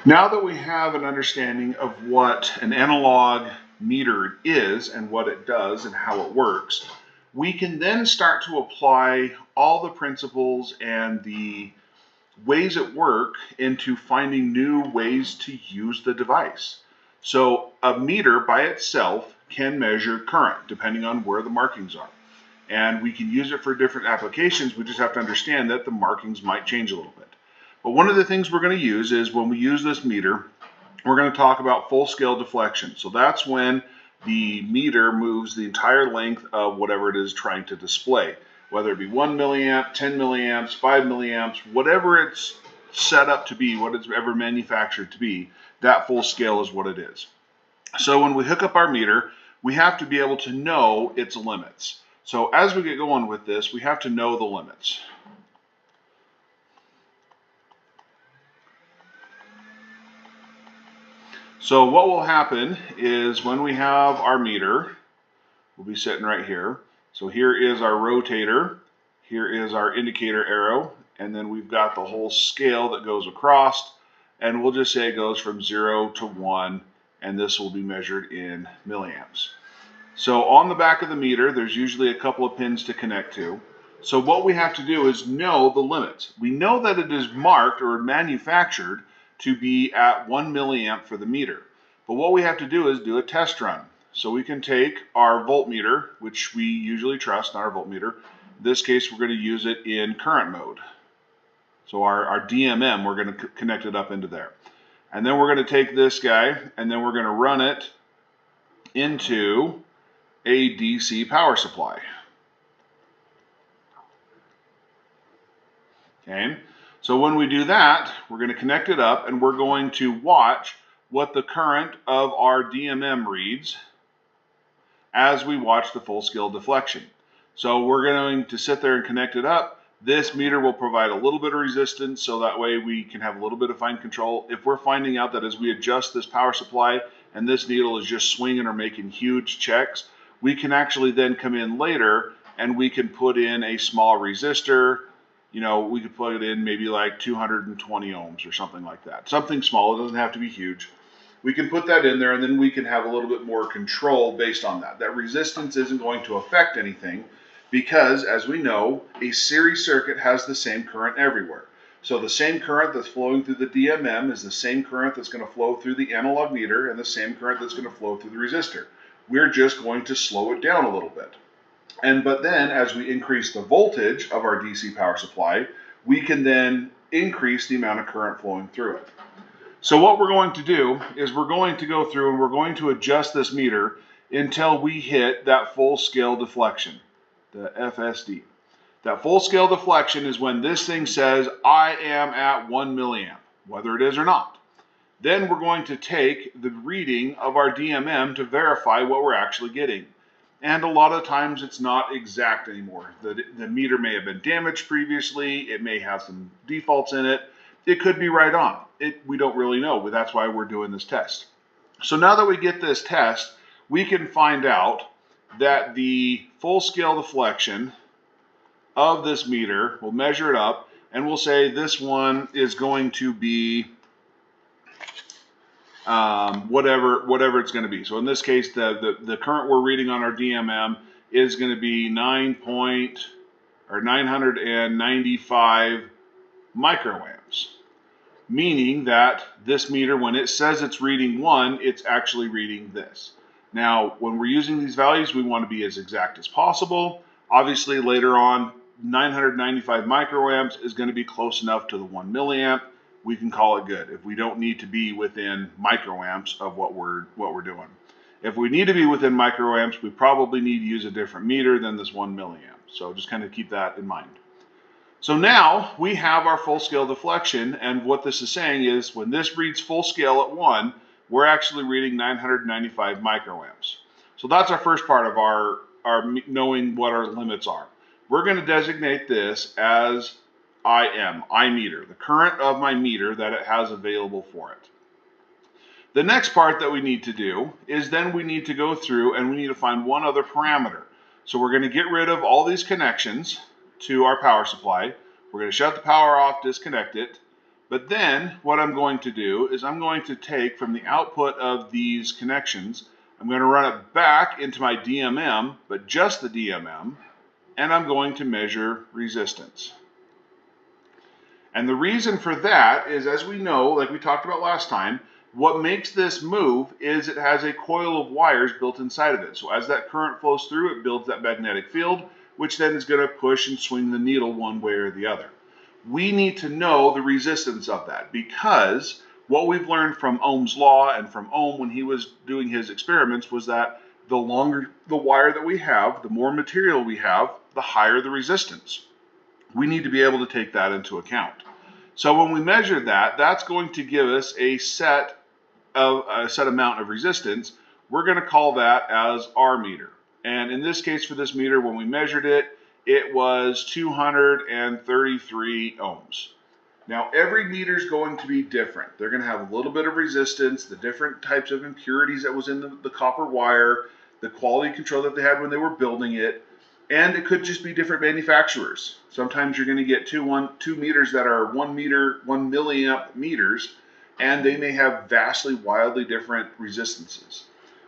Now that we have an understanding of what an analog meter is and what it does and how it works, we can then start to apply all the principles and the ways it work into finding new ways to use the device. So a meter by itself can measure current depending on where the markings are. And we can use it for different applications. We just have to understand that the markings might change a little bit. But one of the things we're going to use is when we use this meter, we're going to talk about full scale deflection. So that's when the meter moves the entire length of whatever it is trying to display, whether it be 1 milliamp, 10 milliamps, 5 milliamps, whatever it's set up to be, what it's ever manufactured to be, that full scale is what it is. So when we hook up our meter, we have to be able to know its limits. So as we get going with this, we have to know the limits. So what will happen is when we have our meter, we'll be sitting right here. So here is our rotator, here is our indicator arrow, and then we've got the whole scale that goes across, and we'll just say it goes from 0 to 1, and this will be measured in milliamps. So on the back of the meter, there's usually a couple of pins to connect to. So what we have to do is know the limits. We know that it is marked or manufactured to be at 1 milliamp for the meter. But what we have to do is do a test run. So we can take our voltmeter, which we usually trust, not our voltmeter. In this case, we're going to use it in current mode. So our DMM, we're going to connect it up into there. And then we're going to take this guy, and then we're going to run it into a DC power supply. Okay, so when we do that, we're going to connect it up and we're going to watch what the current of our DMM reads as we watch the full scale deflection. So we're going to sit there and connect it up. This meter will provide a little bit of resistance, so that way we can have a little bit of fine control. If we're finding out that as we adjust this power supply and this needle is just swinging or making huge checks, we can actually then come in later and we can put in a small resistor. You know, we could plug it in maybe like 220 ohms or something like that. Something small, it doesn't have to be huge. We can put that in there and then we can have a little bit more control based on that. That resistance isn't going to affect anything because, as we know, a series circuit has the same current everywhere. So the same current that's flowing through the DMM is the same current that's going to flow through the analog meter and the same current that's going to flow through the resistor. We're just going to slow it down a little bit. But then as we increase the voltage of our DC power supply, we can then increase the amount of current flowing through it. So what we're going to do is we're going to go through and we're going to adjust this meter until we hit that full scale deflection, the FSD. That full scale deflection is when this thing says, I am at 1 milliamp, whether it is or not. Then we're going to take the reading of our DMM to verify what we're actually getting. And a lot of times it's not exact anymore. The meter may have been damaged previously. It may have some defaults in it. It could be right on. We don't really know, but that's why we're doing this test. So now that we get this test, we can find out that the full scale deflection of this meter, we'll measure it up, and we'll say this one is going to be whatever it's going to be. So in this case, the current we're reading on our DMM is going to be 995 microamps, meaning that this meter, when it says it's reading 1, it's actually reading this. Now, when we're using these values, we want to be as exact as possible. Obviously, later on, 995 microamps is going to be close enough to the 1 milliamp. We can call it good if we don't need to be within microamps of what we're doing. If we need to be within microamps, we probably need to use a different meter than this 1 milliamp. So just kind of keep that in mind. So now we have our full scale deflection, and what this is saying is when this reads full scale at 1, we're actually reading 995 microamps. So that's our first part of our knowing what our limits are. We're going to designate this as I meter, the current of my meter that it has available for it. The next part that we need to do is then we need to go through and we need to find one other parameter. So we're going to get rid of all these connections to our power supply. We're going to shut the power off, disconnect it. But then what I'm going to do is I'm going to take from the output of these connections, I'm going to run it back into my DMM, but just the DMM, and I'm going to measure resistance. And the reason for that is, as we know, like we talked about last time, what makes this move is it has a coil of wires built inside of it. So as that current flows through, it builds that magnetic field, which then is going to push and swing the needle one way or the other. We need to know the resistance of that, because what we've learned from Ohm's law and from Ohm when he was doing his experiments was that the longer the wire that we have, the more material we have, the higher the resistance. We need to be able to take that into account. So when we measure that, that's going to give us a set amount of resistance. We're going to call that as R meter. And in this case, for this meter, when we measured it, it was 233 ohms. Now, every meter is going to be different. They're going to have a little bit of resistance, the different types of impurities that was in the copper wire, the quality control that they had when they were building it, and it could just be different manufacturers. Sometimes you're going to get two meters that are 1 milliamp meters, and they may have vastly, wildly different resistances.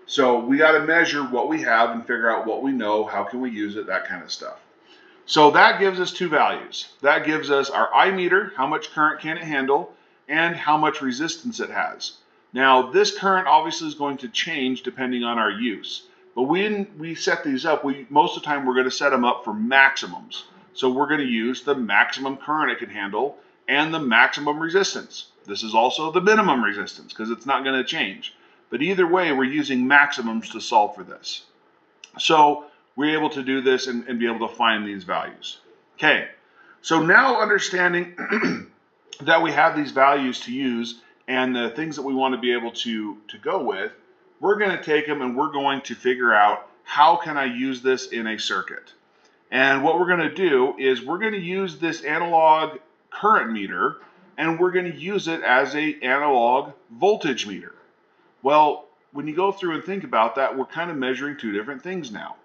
So we got to measure what we have and figure out what we know, how can we use it, that kind of stuff. So that gives us two values. That gives us our I meter, how much current can it handle, and how much resistance it has. Now, this current obviously is going to change depending on our use. But when we set these up, most of the time we're going to set them up for maximums. So we're going to use the maximum current it can handle and the maximum resistance. This is also the minimum resistance because it's not going to change. But either way, we're using maximums to solve for this. So we're able to do this and be able to find these values. Okay, so now understanding that we have these values to use and the things that we want to be able to go with, we're going to take them and we're going to figure out how can I use this in a circuit. And what we're going to do is we're going to use this analog current meter and we're going to use it as an analog voltage meter. Well, when you go through and think about that, we're kind of measuring two different things now.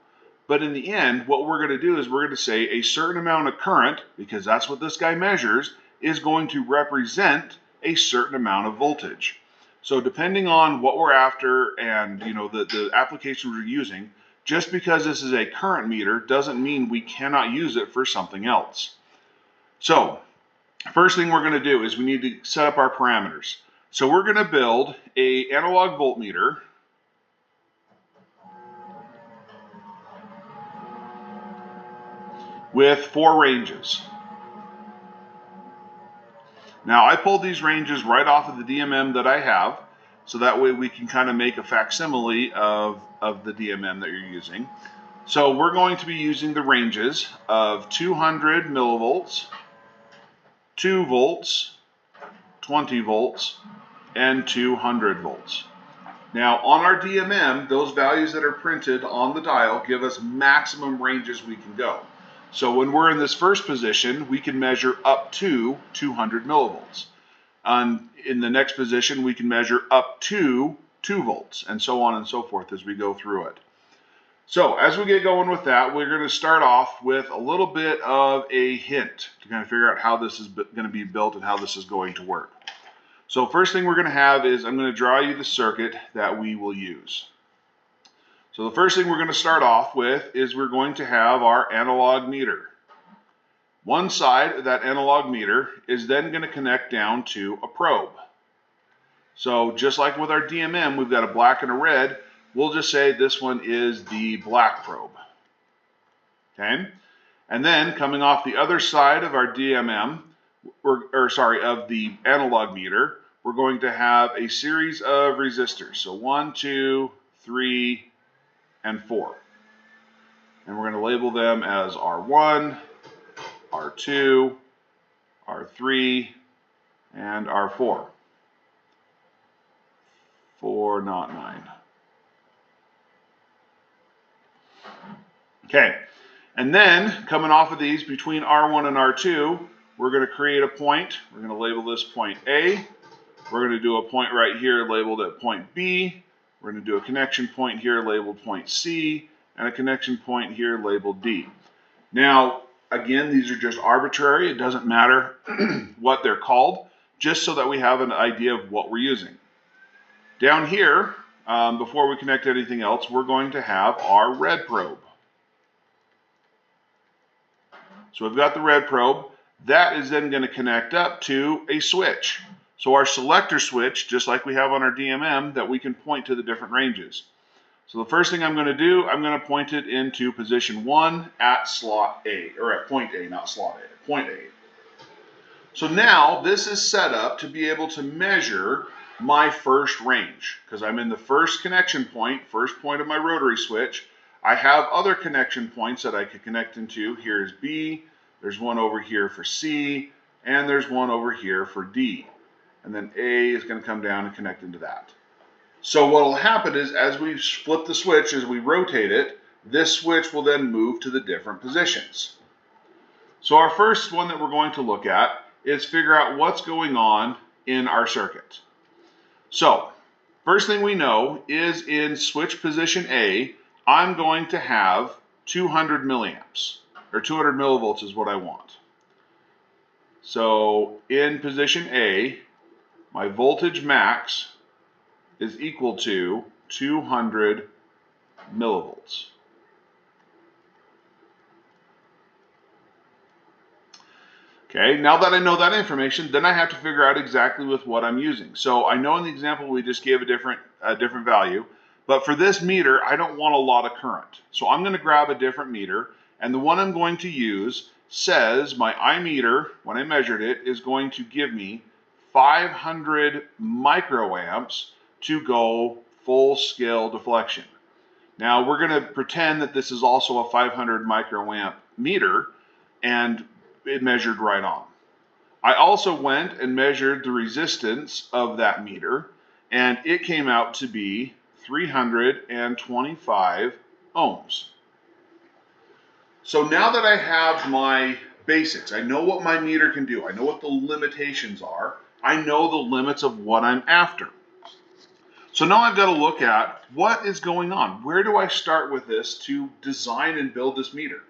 But in the end, what we're going to do is we're going to say a certain amount of current, because that's what this guy measures, is going to represent a certain amount of voltage. So depending on what we're after and the applications we're using, just because this is a current meter doesn't mean we cannot use it for something else. So first thing we're going to do is we need to set up our parameters. So we're going to build an analog voltmeter with 4 ranges. Now I pulled these ranges right off of the DMM that I have, so that way we can kind of make a facsimile of the DMM that you're using. So we're going to be using the ranges of 200 millivolts, 2 volts, 20 volts, and 200 volts. Now on our DMM, those values that are printed on the dial give us maximum ranges we can go. So when we're in this first position, we can measure up to 200 millivolts. In the next position, we can measure up to 2 volts, and so on and so forth as we go through it. So as we get going with that, we're going to start off with a little bit of a hint to kind of figure out how this is going to be built and how this is going to work. So first thing we're going to have is I'm going to draw you the circuit that we will use. So the first thing we're going to start off with is we're going to have our analog meter. One side of that analog meter is then going to connect down to a probe. So just like with our DMM, we've got a black and a red. We'll just say this one is the black probe. Okay? And then coming off the other side of our DMM, of the analog meter, we're going to have a series of resistors. So 1, 2, 3, and 4. And we're going to label them as R1, R2, R3, and R4. 4, not 9. Okay, and then coming off of these between R1 and R2, we're going to create a point. We're going to label this point A. We're going to do a point right here labeled at point B. We're going to do a connection point here labeled point C, and a connection point here labeled D. Now, again, these are just arbitrary. It doesn't matter what they're called. just so that we have an idea of what we're using. Down here, before we connect anything else, we're going to have our red probe. So we've got the red probe. That is then going to connect up to a switch. So our selector switch, just like we have on our DMM, that we can point to the different ranges. So the first thing I'm going to do, I'm going to point it into position 1 at slot A, or at point A, not slot A, at point A. So now this is set up to be able to measure my first range, because I'm in the first connection point, first point of my rotary switch. I have other connection points that I could connect into. Here's B, there's one over here for C, and there's one over here for D. And then A is going to come down and connect into that. So what will happen is, as we flip the switch, as we rotate it, this switch will then move to the different positions. So our first one that we're going to look at is figure out what's going on in our circuit. So first thing we know is in switch position A, I'm going to have 200 milliamps, or 200 millivolts is what I want. So in position A, my voltage max is equal to 200 millivolts. Okay, now that I know that information, then I have to figure out exactly with what I'm using. So I know in the example we just gave a different value, but for this meter, I don't want a lot of current. So I'm going to grab a different meter, and the one I'm going to use says my I-meter, when I measured it, is going to give me 500 microamps to go full scale deflection. Now we're going to pretend that this is also a 500 microamp meter, and it measured right on. I also went and measured the resistance of that meter, and it came out to be 325 ohms. So now that I have my basics, I know what my meter can do, I know what the limitations are, I know the limits of what I'm after. So now I've got to look at what is going on. Where do I start with this to design and build this meter?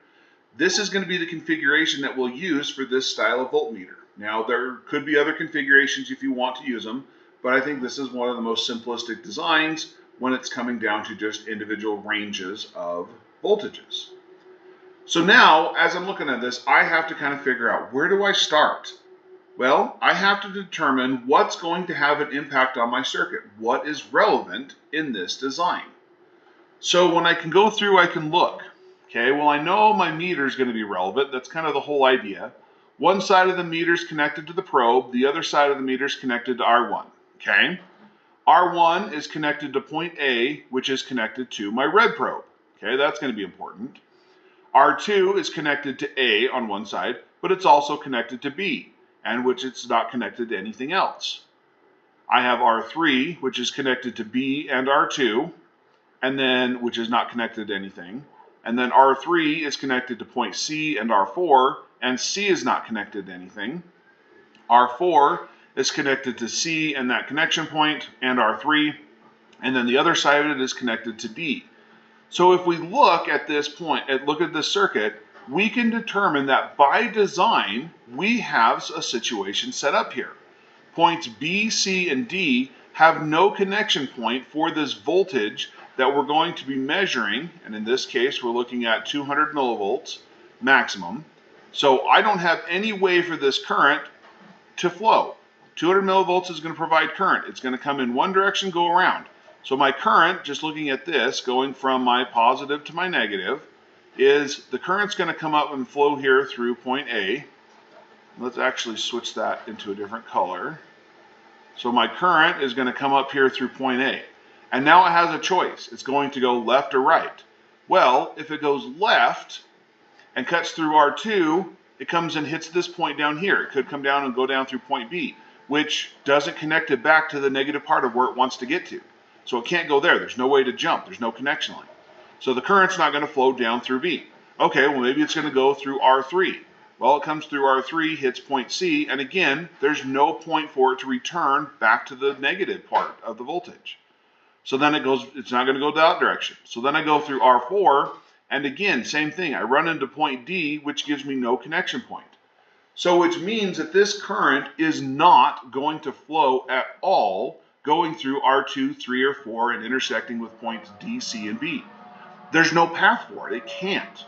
This is going to be the configuration that we'll use for this style of voltmeter. Now, there could be other configurations if you want to use them, but I think this is one of the most simplistic designs when it's coming down to just individual ranges of voltages. So now, as I'm looking at this, I have to kind of figure out, where do I start? Well, I have to determine what's going to have an impact on my circuit. What is relevant in this design? So when I can go through, I can look. Okay, well, I know my meter is going to be relevant. That's kind of the whole idea. One side of the meter is connected to the probe. The other side of the meter is connected to R1. Okay, R1 is connected to point A, which is connected to my red probe. Okay, that's going to be important. R2 is connected to A on one side, but it's also connected to B, and which it's not connected to anything else. I have R3, which is connected to B and R2, and then which is not connected to anything. And then R3 is connected to point C and R4, and C is not connected to anything. R4 is connected to C and that connection point, and R3, and then the other side of it is connected to D. So if we look at this point, look at this circuit, we can determine that by design, we have a situation set up here. Points B, C, and D have no connection point for this voltage that we're going to be measuring, and in this case, we're looking at 200 millivolts maximum. So I don't have any way for this current to flow. 200 millivolts is going to provide current. It's going to come in one direction, go around. So my current, just looking at this, going from my positive to my negative, is the current's going to come up and flow here through point A. Let's actually switch that into a different color. So my current is going to come up here through point A. And now it has a choice. It's going to go left or right. Well, if it goes left and cuts through R2, it comes and hits this point down here. It could come down and go down through point B, which doesn't connect it back to the negative part of where it wants to get to. So it can't go there. There's no way to jump. There's no connection line. So the current's not going to flow down through B. Okay, well, maybe it's going to go through R3. Well, it comes through R3, hits point C, and again, there's no point for it to return back to the negative part of the voltage. So then it's not going to go that direction. So then I go through R4, and again, same thing. I run into point D, which gives me no connection point. So which means that this current is not going to flow at all going through R2, 3, or 4 and intersecting with points D, C, and B. There's no path for it. It can't.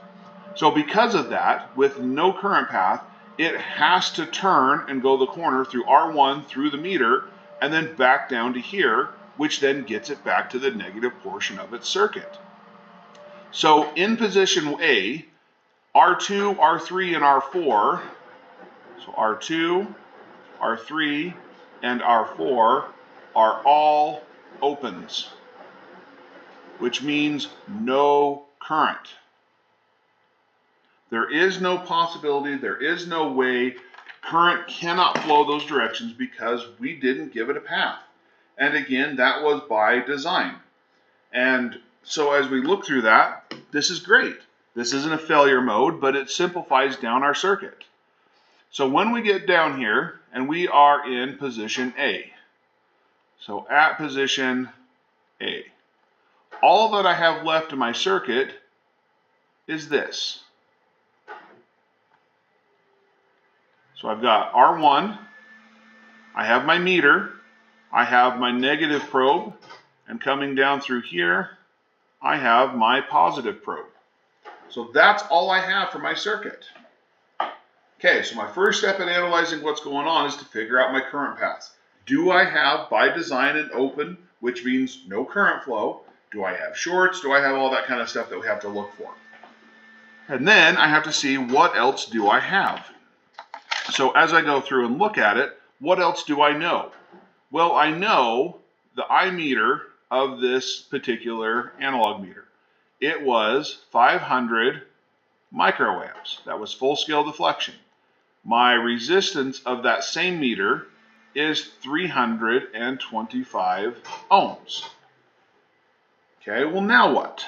So because of that, with no current path, it has to turn and go the corner through R1 through the meter and then back down to here, which then gets it back to the negative portion of its circuit. So in position A, R2, R3, and R4, so R2, R3, and R4 are all opens, which means no current. There is no possibility, there is no way, current cannot flow those directions because we didn't give it a path. And again, that was by design. And so as we look through that, this is great. This isn't a failure mode, but it simplifies down our circuit. So when we get down here, and we are in position A, so at position A, all that I have left in my circuit is this. So I've got R1, I have my meter, I have my negative probe, and coming down through here, I have my positive probe. So that's all I have for my circuit. Okay, so my first step in analyzing what's going on is to figure out my current paths. Do I have, by design, an open, which means no current flow? Do I have shorts? Do I have all that kind of stuff that we have to look for? And then I have to see what else do I have. So as I go through and look at it, what else do I know? Well, I know the I meter of this particular analog meter. It was 500 microamps. That was full scale deflection. My resistance of that same meter is 325 ohms. Okay, well now what?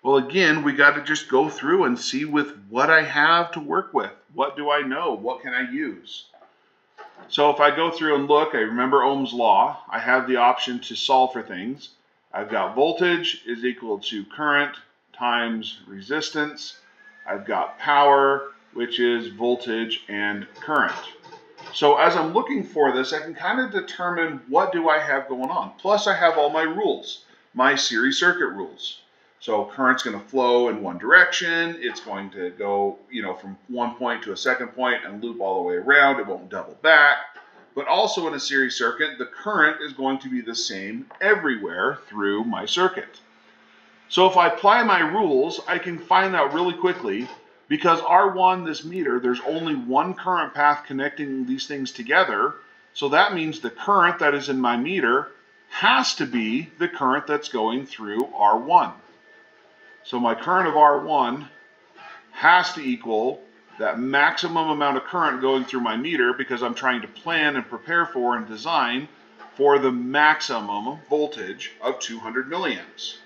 Well, again, we got to just go through and see with what I have to work with. What do I know? What can I use? So if I go through and look, I remember Ohm's law. I have the option to solve for things. I've got voltage is equal to current times resistance. I've got power, which is voltage and current. So as I'm looking for this, I can kind of determine what do I have going on. Plus I have all my rules, my series circuit rules. So current's going to flow in one direction. It's going to go, from one point to a second point and loop all the way around. It won't double back. But also in a series circuit, the current is going to be the same everywhere through my circuit. So if I apply my rules, I can find out really quickly, because R1, this meter, there's only one current path connecting these things together. So that means the current that is in my meter has to be the current that's going through R1. So my current of R1 has to equal that maximum amount of current going through my meter, because I'm trying to plan and prepare for and design for the maximum voltage of 200 milliamps.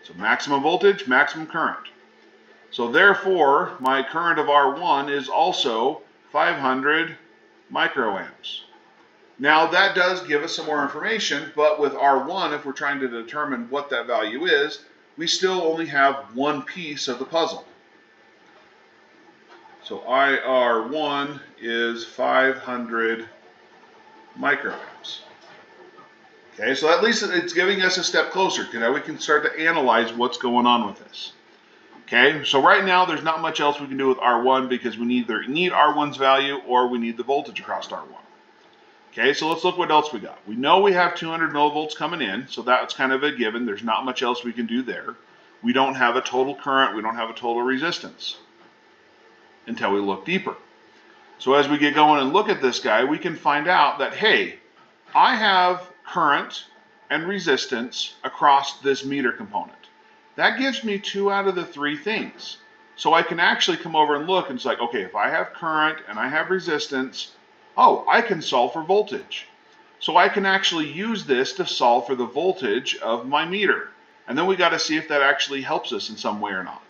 So maximum voltage, maximum current. So therefore, my current of R1 is also 500 microamps. Now that does give us some more information, but with R1, if we're trying to determine what that value is, we still only have one piece of the puzzle. So IR1 is 500 microamps. Okay, so at least it's giving us a step closer, because now we can start to analyze what's going on with this. Okay, so right now there's not much else we can do with R1, because we either need R1's value or we need the voltage across R1. Okay, so let's look what else we got. We know we have 200 millivolts coming in, so that's kind of a given. There's not much else we can do there. We don't have a total current, we don't have a total resistance until we look deeper. So as we get going and look at this guy, we can find out that, hey, I have current and resistance across this meter component. That gives me 2 out of the 3 things. So I can actually come over and look and it's like, okay, if I have current and I have resistance, oh, I can solve for voltage. So I can actually use this to solve for the voltage of my meter. And then we got to see if that actually helps us in some way or not.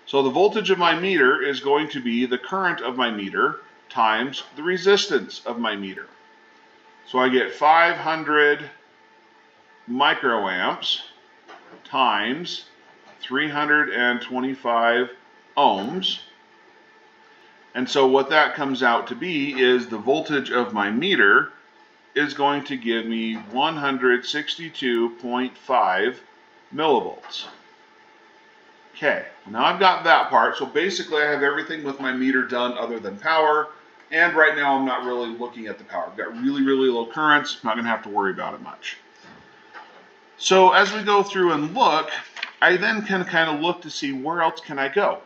So the voltage of my meter is going to be the current of my meter times the resistance of my meter. So I get 500 microamps times 325 ohms. And so what that comes out to be is the voltage of my meter is going to give me 162.5 millivolts. Okay, now I've got that part, so basically I have everything with my meter done other than power, and right now I'm not really looking at the power. I've got really, really low currents, I'm not going to have to worry about it much. So as we go through and look, I then can kind of look to see where else can I go.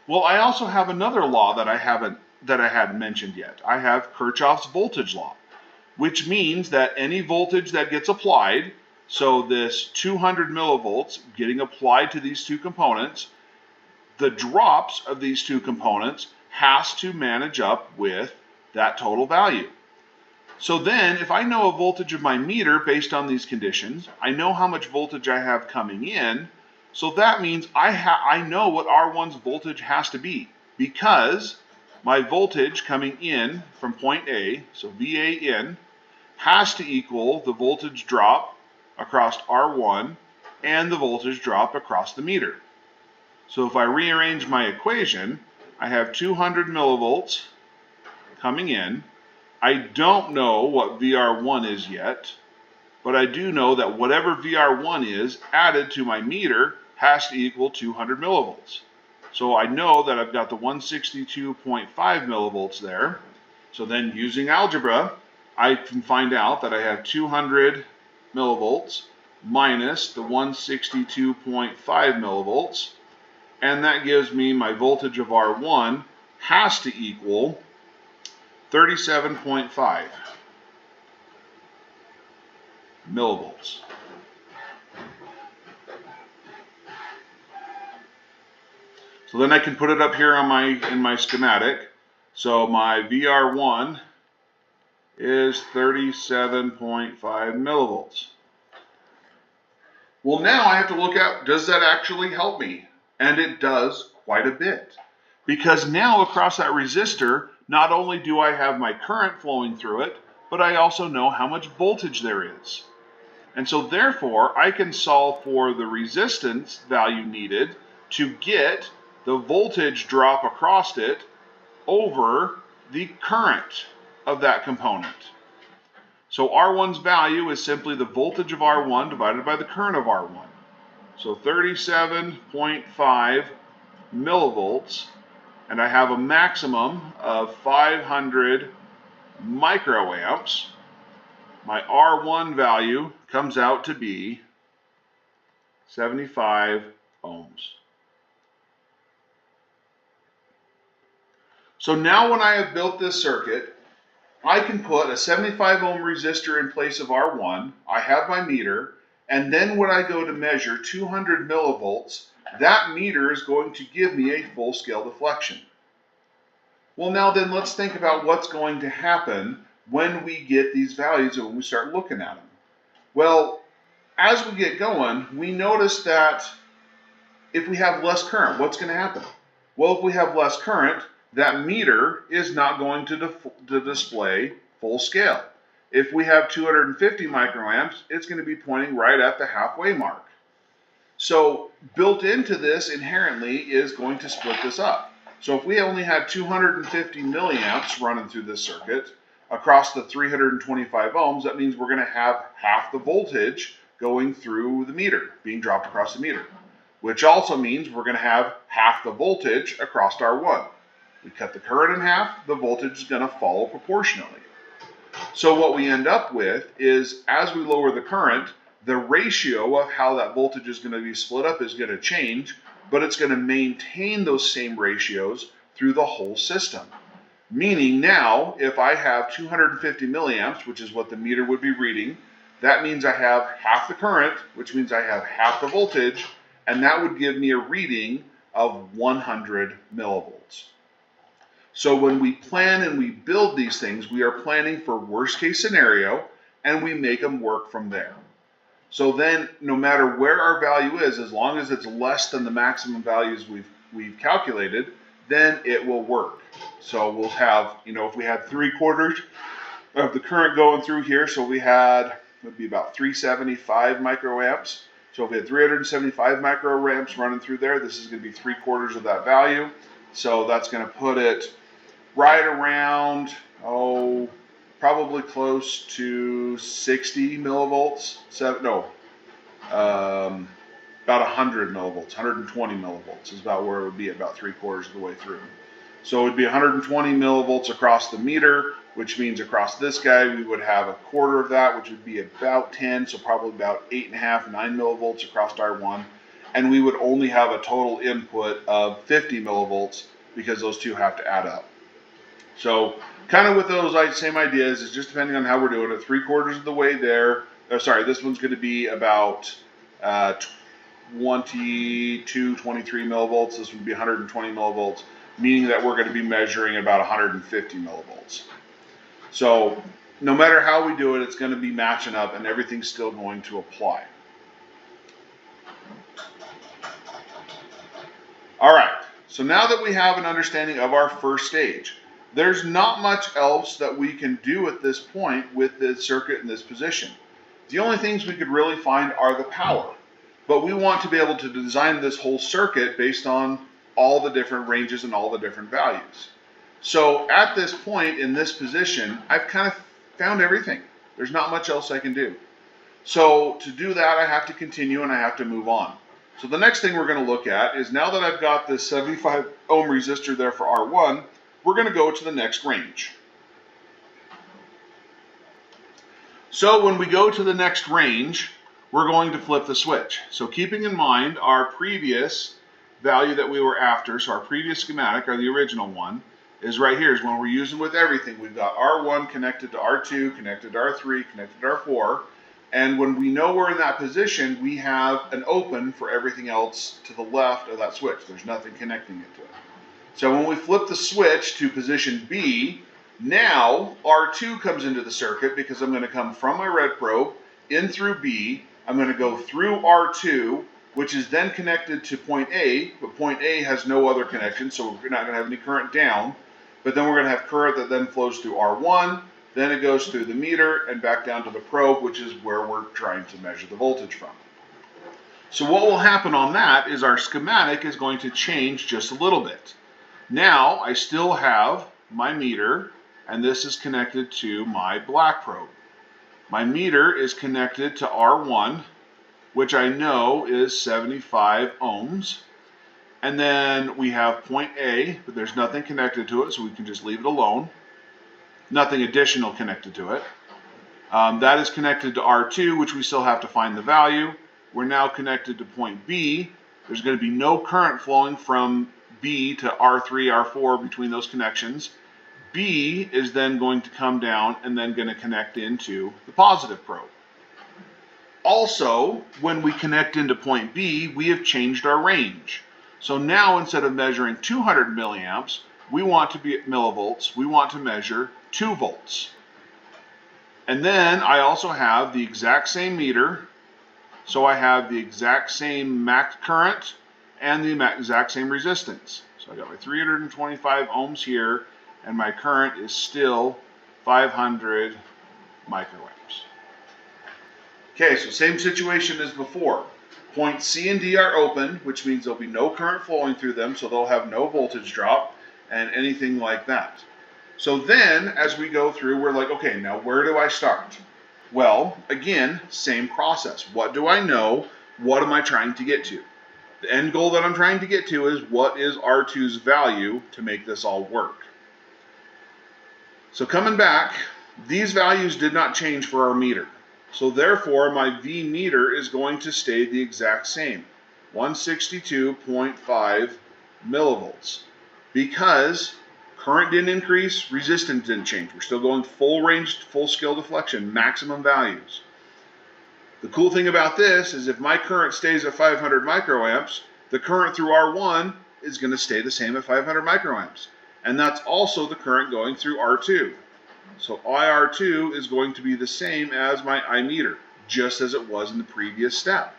Well, I also have another law that I hadn't mentioned yet. I have Kirchhoff's voltage law, which means that any voltage that gets applied, so this 200 millivolts getting applied to these two components, the drops of these two components has to manage up with that total value. So then, if I know a voltage of my meter based on these conditions, I know how much voltage I have coming in, so that means I know what R1's voltage has to be, because my voltage coming in from point A, so VA in, has to equal the voltage drop across R1 and the voltage drop across the meter. So if I rearrange my equation, I have 200 millivolts coming in. I don't know what VR1 is yet, but I do know that whatever VR1 is added to my meter has to equal 200 millivolts. So I know that I've got the 162.5 millivolts there. So then using algebra, I can find out that I have 200 millivolts minus the 162.5 millivolts, and that gives me my voltage of R1 has to equal 37.5 millivolts. So then I can put it up here on in my schematic. So my VR1 is 37.5 millivolts. Well, now I have to look at, does that actually help me? And it does quite a bit. Because now across that resistor, not only do I have my current flowing through it, but I also know how much voltage there is. And so therefore, I can solve for the resistance value needed to get the voltage drop across it over the current of that component. So R1's value is simply the voltage of R1 divided by the current of R1. So 37.5 millivolts, and I have a maximum of 500 microamps. My R1 value comes out to be 75 ohms. So now when I have built this circuit, I can put a 75 ohm resistor in place of R1, I have my meter, and then when I go to measure 200 millivolts, that meter is going to give me a full scale deflection. Well, now then let's think about what's going to happen when we get these values and when we start looking at them. Well, as we get going, we notice that if we have less current, what's going to happen? Well, if we have less current, that meter is not going to display full scale. If we have 250 microamps, it's going to be pointing right at the halfway mark. So built into this inherently is going to split this up. So if we only had 250 milliamps running through this circuit across the 325 ohms, that means we're going to have half the voltage going through the meter, being dropped across the meter, which also means we're going to have half the voltage across R1. We cut the current in half, the voltage is going to follow proportionally. So what we end up with is, as we lower the current, the ratio of how that voltage is going to be split up is going to change, but it's going to maintain those same ratios through the whole system. Meaning now, if I have 250 milliamps, which is what the meter would be reading, that means I have half the current, which means I have half the voltage, and that would give me a reading of 100 millivolts. So when we plan and we build these things, we are planning for worst case scenario, and we make them work from there. So then no matter where our value is, as long as it's less than the maximum values we've calculated, then it will work. So we'll have, if we had 3/4 of the current going through here, so we had, it would be about 375 microamps. So if we had 375 microamps running through there, this is going to be 3/4 of that value. So that's going to put it right around, probably close to 60 millivolts. About 100 millivolts, 120 millivolts is about where it would be at about 3/4 of the way through. So it would be 120 millivolts across the meter, which means across this guy we would have 1/4 of that, which would be about 10, so probably about 8.5, 9 millivolts across R1. And we would only have a total input of 50 millivolts because those two have to add up. So kind of with those same ideas, it's just depending on how we're doing it. 3/4 of the way there. This one's going to be about 22, 23 millivolts. This would be 120 millivolts, meaning that we're going to be measuring about 150 millivolts. So no matter how we do it, it's going to be matching up and everything's still going to apply. All right, so now that we have an understanding of our first stage, there's not much else that we can do at this point with the circuit in this position. The only things we could really find are the power, but we want to be able to design this whole circuit based on all the different ranges and all the different values. So at this point in this position, I've kind of found everything. There's not much else I can do. So to do that, I have to continue and I have to move on. So the next thing we're going to look at is, now that I've got this 75 ohm resistor there for R1, we're going to go to the next range. So when we go to the next range, we're going to flip the switch. So keeping in mind our previous value that we were after, so our previous schematic, or the original one, is right here, is when we're using with everything. We've got R1 connected to R2, connected to R3, connected to R4. And when we know we're in that position, we have an open for everything else to the left of that switch. There's nothing connecting it to it. So when we flip the switch to position B, now R2 comes into the circuit, because I'm going to come from my red probe in through B. I'm going to go through R2, which is then connected to point A, but point A has no other connection, so we're not going to have any current down. But then we're going to have current that then flows through R1, then it goes through the meter and back down to the probe, which is where we're trying to measure the voltage from. So what will happen on that is our schematic is going to change just a little bit. Now I still have my meter, and this is connected to my black probe. My meter is connected to R1, which I know is 75 ohms. And then we have point A, but there's nothing connected to it, so we can just leave it alone. Nothing additional connected to it. That is connected to R2, which we still have to find the value. We're now connected to point B. There's going to be no current flowing from B to R3, R4 between those connections. B is then going to come down and then going to connect into the positive probe. Also, when we connect into point B, we have changed our range. So now instead of measuring 200 milliamps, we want to be at millivolts, we want to measure 2 volts. And then I also have the exact same meter, so I have the exact same max current and the exact same resistance. So I got my 325 ohms here, and my current is still 500 microamps. Okay, so same situation as before. Points C and D are open, which means there'll be no current flowing through them, so they'll have no voltage drop and anything like that. So then, as we go through, we're like, okay, now where do I start? Well, again, same process. What do I know? What am I trying to get to? The end goal that I'm trying to get to is, what is R2's value to make this all work? So coming back, these values did not change for our meter. So therefore, my V meter is going to stay the exact same, 162.5 millivolts. Because current didn't increase, resistance didn't change. We're still going full range, full scale deflection, maximum values. The cool thing about this is, if my current stays at 500 microamps, the current through R1 is going to stay the same at 500 microamps. And that's also the current going through R2. So IR2 is going to be the same as my I meter, just as it was in the previous step.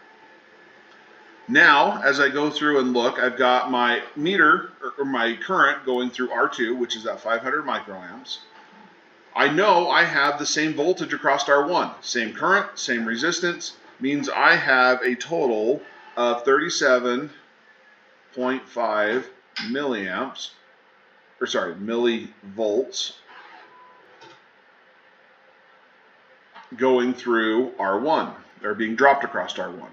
Now, as I go through and look, I've got my meter, or my current going through R2, which is at 500 microamps. I know I have the same voltage across R1. Same current, same resistance, means I have a total of 37.5 milliamps, millivolts going through R1. They're being dropped across R1.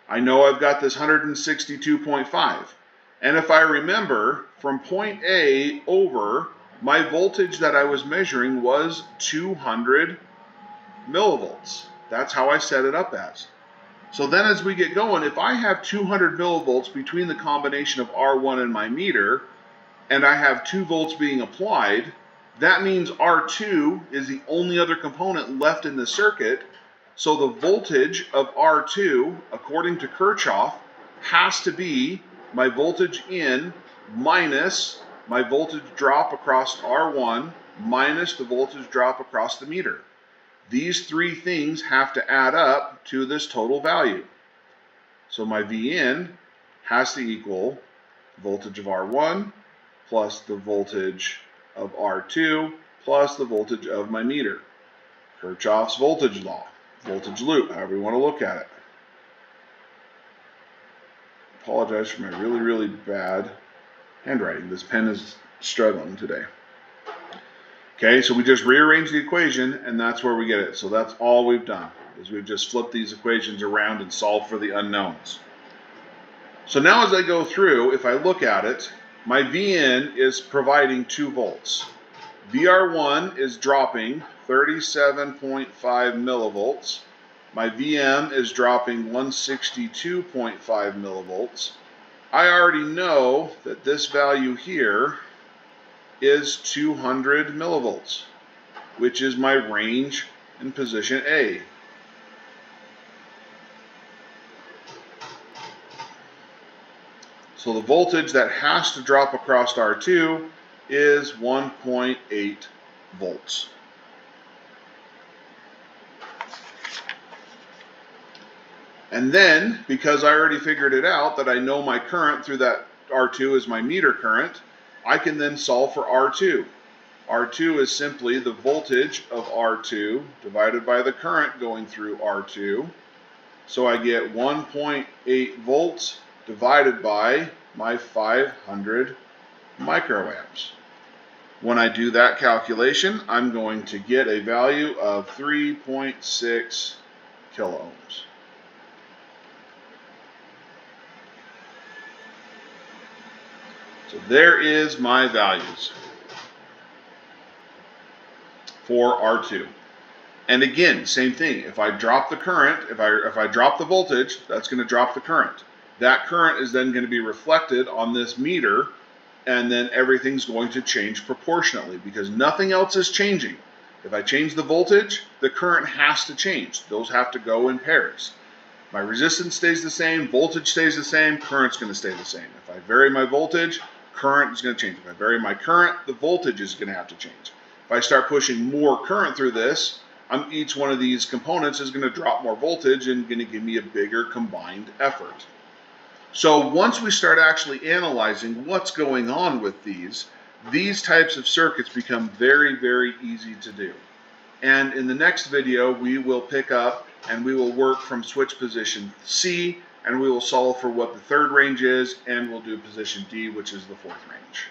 I know I've got this 162.5. And if I remember, from point A over, my voltage that I was measuring was 200 millivolts. That's how I set it up as. So then as we get going, if I have 200 millivolts between the combination of R1 and my meter, and I have 2 volts being applied, that means R2 is the only other component left in the circuit. So the voltage of R2, according to Kirchhoff, has to be my voltage in minus my voltage drop across R1 minus the voltage drop across the meter. These three things have to add up to this total value. So my Vin has to equal voltage of R1 plus the voltage of R2 plus the voltage of my meter. Kirchhoff's voltage law, voltage loop, however you want to look at it. Apologize for my really bad handwriting. This pen is struggling today. Okay, so we just rearrange the equation, and that's where we get it. So that's all we've done, is we've just flipped these equations around and solved for the unknowns. So now as I go through, if I look at it, my Vn is providing 2 volts. VR1 is dropping 37.5 millivolts. My Vm is dropping 162.5 millivolts. I already know that this value here is 200 millivolts, which is my range in position A. So the voltage that has to drop across R2 is 1.8 volts. And then, because I already figured it out that I know my current through that R2 is my meter current, I can then solve for R2. R2 is simply the voltage of R2 divided by the current going through R2. So I get 1.8 volts divided by my 500 microamps. When I do that calculation, I'm going to get a value of 3.6 kiloohms. So there is my values for R2. And again, same thing. If I drop the current, if I drop the voltage, that's going to drop the current. That current is then going to be reflected on this meter, and then everything's going to change proportionately because nothing else is changing. If I change the voltage, the current has to change. Those have to go in pairs. My resistance stays the same, voltage stays the same, current's going to stay the same. If I vary my voltage, current is going to change. If I vary my current, the voltage is going to have to change. If I start pushing more current through this, each one of these components is going to drop more voltage and going to give me a bigger combined effort. So once we start actually analyzing what's going on with these types of circuits become very easy to do. And in the next video, we will pick up and we will work from switch position C, and we will solve for what the third range is, and we'll do position D, which is the fourth range.